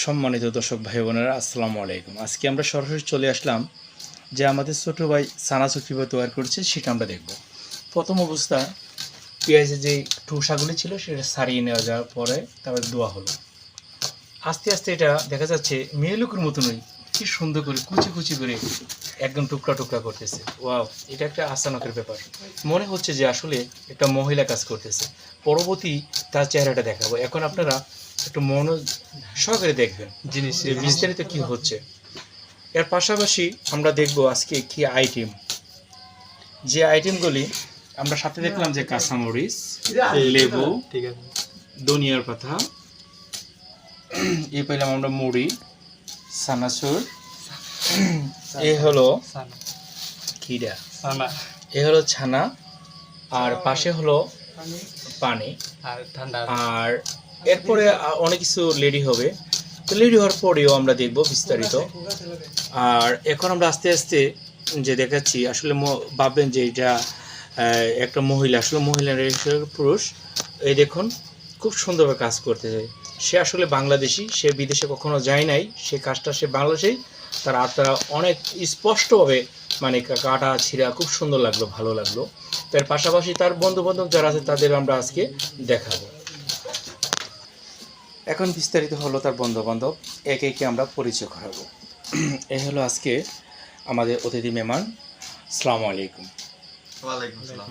সম্মানিত দর্শক ভাই বোনেরা, আসসালামু আলাইকুম। আজকে আমরা সরাসরি চলে আসলাম যে আমাদের ছোটো ভাই চানাচুর কীভাবে তৈরি করেছে সেটা আমরা দেখব। প্রথম অবস্থা পেঁয়াজের যে ঠোসাগুলি ছিল সেটা সারিয়ে নেওয়া যাওয়ার পরে তারপরে দোয়া হলো। আস্তে আস্তে এটা দেখা যাচ্ছে মেয়েলুকের মতনই কি সুন্দর করে কুচি কুচি করে একদম টুকরা টুকরা করতেছে। ওয়াও, এটা একটা আচানকের ব্যাপার। মনে হচ্ছে যে আসলে একটা মহিলা কাজ করতেছে। পরবর্তী তার চেহারাটা দেখাবো। এখন আপনারা একটু সহকারে দেখবেন জিনিস বিস্তারিত কি হচ্ছে। এর পাশাপাশি আমরা দেখব আজকে কি আইটেম, যে আইটেমগুলি আমরা সাথে দেখলাম যে কাঁচামরিচ, লেবু, ধনিয়ার পাতা, এই পেলাম আমরা মুড়ি, সানাসুর, এ হলো কিরা, এ হলো ছানা, আর পাশে হলো পানি আর ঠান্ডা। আর এরপরে অনেক কিছু রেডি হবে। তো রেডি হওয়ার পরেও আমরা দেখব বিস্তারিত। আর এখন আমরা আস্তে আস্তে যে দেখাচ্ছি, আসলে ভাববেন যে এটা একটা মহিলা, আসলে মহিলা পুরুষ। এই দেখুন খুব সুন্দরভাবে কাজ করতেছে। সে আসলে বাংলাদেশি, সে বিদেশে কখনো যায় নাই, সে কাজটা সে বাংলাদেশেই। তার আত্মারা অনেক স্পষ্টভাবে মানে কাটা ছিঁড়া খুব সুন্দর লাগলো, ভালো লাগলো। তার পাশাপাশি তার বন্ধু বান্ধব যারা আছে তাদের আমরা আজকে দেখাবো। এখন বিস্তারিত হলো তার বন্ধু বান্ধব, একে একে আমরা পরিচয় করাবো। এই হলো আজকে আমাদের অতিথি মেহমান। আসসালামু আলাইকুম। ওয়ালাইকুম আসসালাম।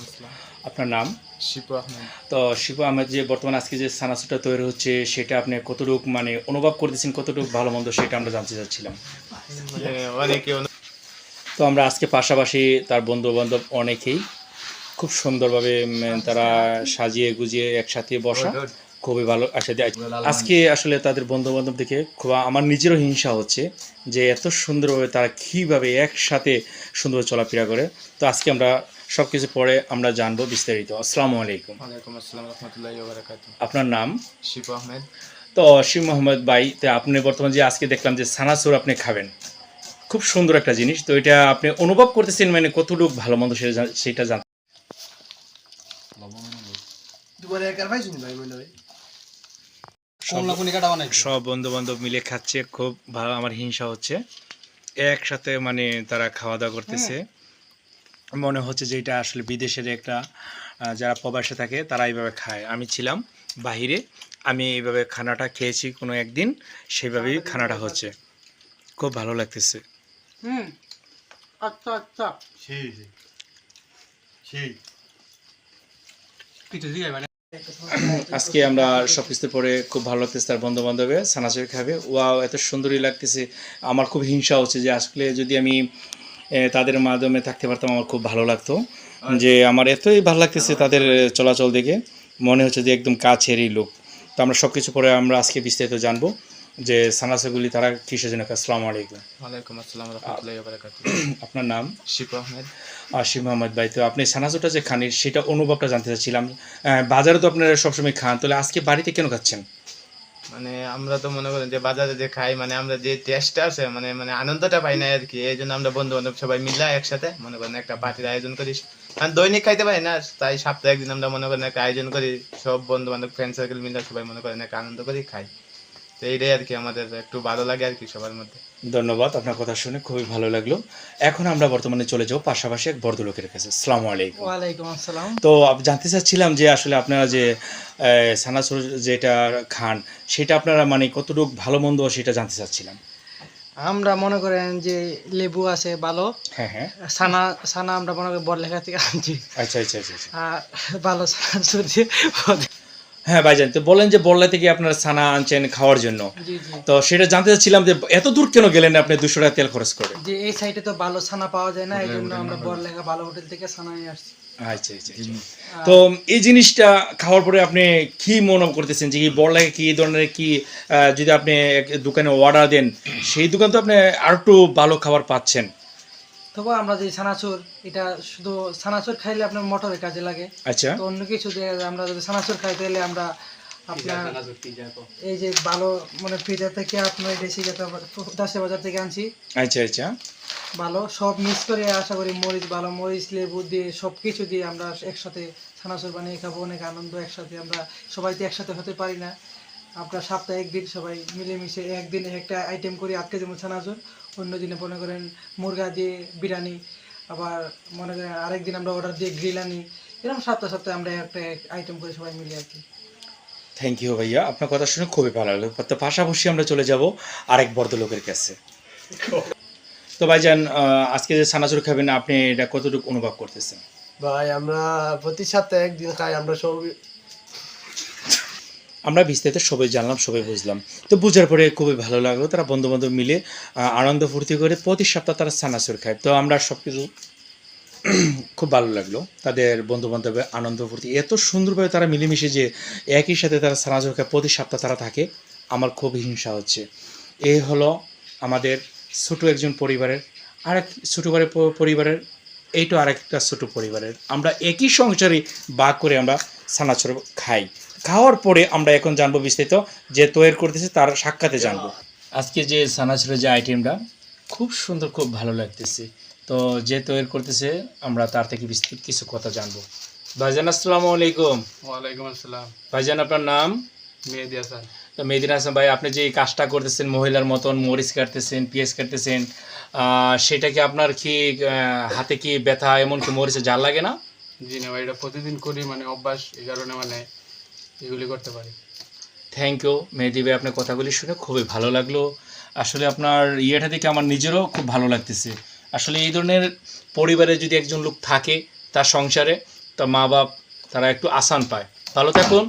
আপনার নাম? শিপু আহমেদ। তো শিপু আহমেদ, যে বর্তমানে আজকে যে সানাসুরটা তৈরি হচ্ছে সেটা আপনি কতটুকু মানে অনুভব করতেছেন, কতটুকু ভালো মন্দ সেটা আমরা জানতে চাচ্ছিলাম। তো আমরা আজকে পাশাপাশি তার বন্ধু বান্ধব অনেকেই খুব সুন্দরভাবে তারা সাজিয়ে গুজিয়ে একসাথে বসা, খুবই ভালো। আজকে আসলে তাদের বন্ধু বান্ধব দেখে খুব আমার নিজেরও হিংসা হচ্ছে যে এত সুন্দরভাবে তারা কীভাবে একসাথে সুন্দর চলাফেরা করে। তো আজকে আমরা সব কিছু পরে আমরা জানবো বিস্তারিত। আসসালামু আলাইকুম। ওয়ালাইকুম আসসালাম রহমতুল্লাহি ওয়া বারাকাতুহু। আপনার নাম? শিপু আহমেদ। তো শিব মোহাম্মদ ভাই, তো আপনি বর্তমানে যে আজকে দেখলাম যে সানাসুর আপনি খাবেন, খুব সুন্দর একটা জিনিস। তো এটা আপনি অনুভব করতেছেন মানে কতটুকু ভালো মন্দ সেটা জানতে। সব বন্ধু বান্ধব মিলে খাচ্ছে, খুব ভালো। আমার হিংসা হচ্ছে, একসাথে মানে তারা খাওয়া দাওয়া করতেছে। মনে হচ্ছে যে এটা আসলে বিদেশের একটা যারা প্রবাসে থাকে তারা এইভাবে খায়। আমি ছিলাম বাহিরে, আমি এইভাবে খানাটা খেয়েছি কোনো একদিন, সেইভাবেই খানাটা হচ্ছে, খুব ভালো লাগতেছে। আচ্ছা আচ্ছা আজকে আমরা সব কিছুর পরে খুব ভালো লাগতেছে, তার বন্ধু বান্ধবে সানাচুর খাবে। ওয়াও, এত সুন্দরই লাগতেছে। আমার খুব হিংসা হচ্ছে যে আসলে যদি আমি তাদের মাধ্যমে থাকতে পারতাম আমার খুব ভালো লাগতো। যে আমার এতই ভালো লাগতেছে তাদের চলাচল দেখে, মনে হচ্ছে যে একদম কাছেরই লোক। তো আমরা সব কিছু পরে আমরা আজকে বিস্তারিত জানবো যে সানাসুরগুলি তারা কিসের জন্য। আসসালামু আলাইকুম। ওয়ালাইকুম আসসালাম রহমতুল্লাহি ওয়া বারাকাতুহু। আপনার নাম? শিপু আহমেদ। শিব মোহাম্মদ ভাই, তো আপনি সানাসুরটা যে খান সেটা অনুভবটা জানতে চাচ্ছিলাম। বাজারে তো আপনারা সবসময় খান, তাহলে আজকে বাড়িতে কেন খাচ্ছেন? মানে আমরা তো মনে করেন যে বাজারে যে খাই, মানে আমরা যে টেস্টটা আছে মানে মানে আনন্দটা পাই না আর কি। এই জন্য আমরা বন্ধু বান্ধব সবাই মিলে একসাথে মনে করেন একটা পার্টির আয়োজন করি। কারণ দৈনিক খাইতে পারি না, তাই সপ্তাহে একদিন আমরা মনে করেন একটা আয়োজন করি, সব বন্ধু বান্ধব ফ্রেন্ড সার্কেল মিলে সবাই মনে করেন একটা আনন্দ করি খাই। তো এইটাই আর কি আমাদের একটু ভালো লাগে আর কি সবার মধ্যে। ধন্যবাদ, আপনার কথা শুনে খুবই ভালো লাগলো। এখন আমরা বর্তমানে চলে যাবো পাশাপাশি এক ভদ্রলোকের কাছে। আসসালামু আলাইকুম। ওয়ালাইকুম আসসালাম। তো জানতে চাচ্ছিলাম যে আসলে আপনারা যে সানাসুর যেটা খান সেটা আপনারা মানে কতটুকু ভালো মন্দ সেটা জানতে চাচ্ছিলাম। আমরা মনে করেন যে লেবু আছে ভালো, হ্যাঁ হ্যাঁ, ছানা ছানা আমরা মনে করি বড়লেখা থেকে আনছি। আচ্ছা আচ্ছা আচ্ছা আচ্ছা। আর ভালো ছানা দিয়ে হ্যাঁ ভাইজান, তো বলেন যে বড়লা থেকে আপনারা ছানা আনছেন খাওয়ার জন্য। জি জি। তো সেটা জানতে চাচ্ছিলাম যে এত দূর কেন গেলেন আপনি 200 টাকা তেল খরচ করে? যে এই সাইডে তো ভালো ছানা পাওয়া যায় না, এই জন্য আমরা বড়লেখা ভালো হোটেল থেকে ছানা নিয়ে আসছি। আচ্ছা আচ্ছা আচ্ছা। তো এই জিনিসটা খাওয়ার পরে আপনি কি মনে করতেছেন যে কি বড়লাকে কি ধরনের কি যদি আপনি এক দোকানে অর্ডার দেন সেই দোকান তো আপনি আর একটু ভালো খাবার পাচ্ছেন। তবে আমরা যে ছানাচুর, এটা শুধু ছানাচুর খাইলে আপনার মোটরের কাজে লাগে। আচ্ছা, তো অন্য কিছু দিয়ে আমরা যদি ছানাচুর খাই তাহলে আমরা আপনার এই যে ভালো মানে পিজা থেকে আপনার দেশি দাসের বাজার থেকে আনছি। আচ্ছা আচ্ছা, ভালো সব মিক্স করে আশা করি মরিচ ভালো মরিচ লেবু দিয়ে সব কিছু দিয়ে আমরা একসাথে ছানাচুর বানিয়ে খাবো, অনেক আনন্দ একসাথে। আমরা সবাই তো একসাথে হতে পারি না, আপনার সপ্তাহে একদিন সবাই মিলেমিশে একদিন একটা আইটেম করি, আজকে যেমন ছানাচুর, অন্য দিনে মনে করেন মুরগা দিয়ে বিরিয়ানি, আবার মনে করেন আরেকদিন আমরা অর্ডার দিয়ে গ্রিল আনি, এরকম সপ্তাহে সপ্তাহে আমরা একটা আইটেম করে সবাই মিলে আর কি। থ্যাংক ইউ ভাইয়া, আপনার কথা শুনে খুবই ভালো লাগলো। তো পাশাপাশি আমরা চলে যাব আরেক ভদ্রলোকের কাছে। তো ভাইজান, আজকে যে সানাচুর খাবেন আপনি এটা কতটুকু অনুভব করতেছেন? ভাই আমরা প্রতি সপ্তাহে একদিন খাই, আমরা সবাই আমরা বিস্তারিত সবাই জানলাম, সবাই বুঝলাম। তো বুঝার পরে খুবই ভালো লাগলো, তারা বন্ধু বান্ধব মিলে আনন্দ ফুর্তি করে প্রতি সপ্তাহে তারা সানাচুর খায়। তো আমরা সব কিছু খুব ভালো লাগলো, তাদের বন্ধু বান্ধবের আনন্দ ফুর্তি এত সুন্দরভাবে তারা মিলেমিশে যে একই সাথে তারা সানাচুর খায়, প্রতি সপ্তাহে তারা থাকে। আমার খুব হিংসা হচ্ছে। এই হলো আমাদের ছোটো একজন পরিবারের, আরেক ছোটো পরিবারের, এইটা আরেকটা ছোটো পরিবারের, আমরা একই সংসারে ভাগ করে আমরা সানাচুর খাই। খাওয়ার পরে আমরা এখন জানবো বিস্তারিত যে তৈরি করতেছে তার সাক্ষাতে জানবো। আজকে যে সানাচুরের যে আইটেমটা খুব সুন্দর, খুব ভালো লাগতেছে। তো যে তৈরি করতেছে আমরা তার থেকে বিস্তৃত কিছু কথা জানবো। ভাইজান আসসালামু আলাইকুম। ওয়ালাইকুম আসসালাম। ভাইজান আপনার নাম? মেহেদি হাসান। তো মেহেদি হাসান ভাই, আপনি যে এই কাজটা করতেছেন মহিলার মতন, মরিচ কাটতেছেন, পেঁয়াজ কাটতেছেন, সেটা কি আপনার কি হাতে কি ব্যথা, এমনকি মরিচে জাল লাগে না? জি না ভাই, এটা প্রতিদিন করি, মানে অভ্যাস, এই কারণে মানে এগুলি করতে পারি। থ্যাংক ইউ মেহেদি ভাই, আপনার কথাগুলি শুনে খুবই ভালো লাগলো। আসলে আপনার ইয়েটা দেখে আমার নিজেরও খুব ভালো লাগতেছে। আসলে এই ধরনের পরিবারে যদি একজন লোক থাকে তার সংসারে, তা মা বাপ তারা একটু আসান পায়। ভালো থাকুন।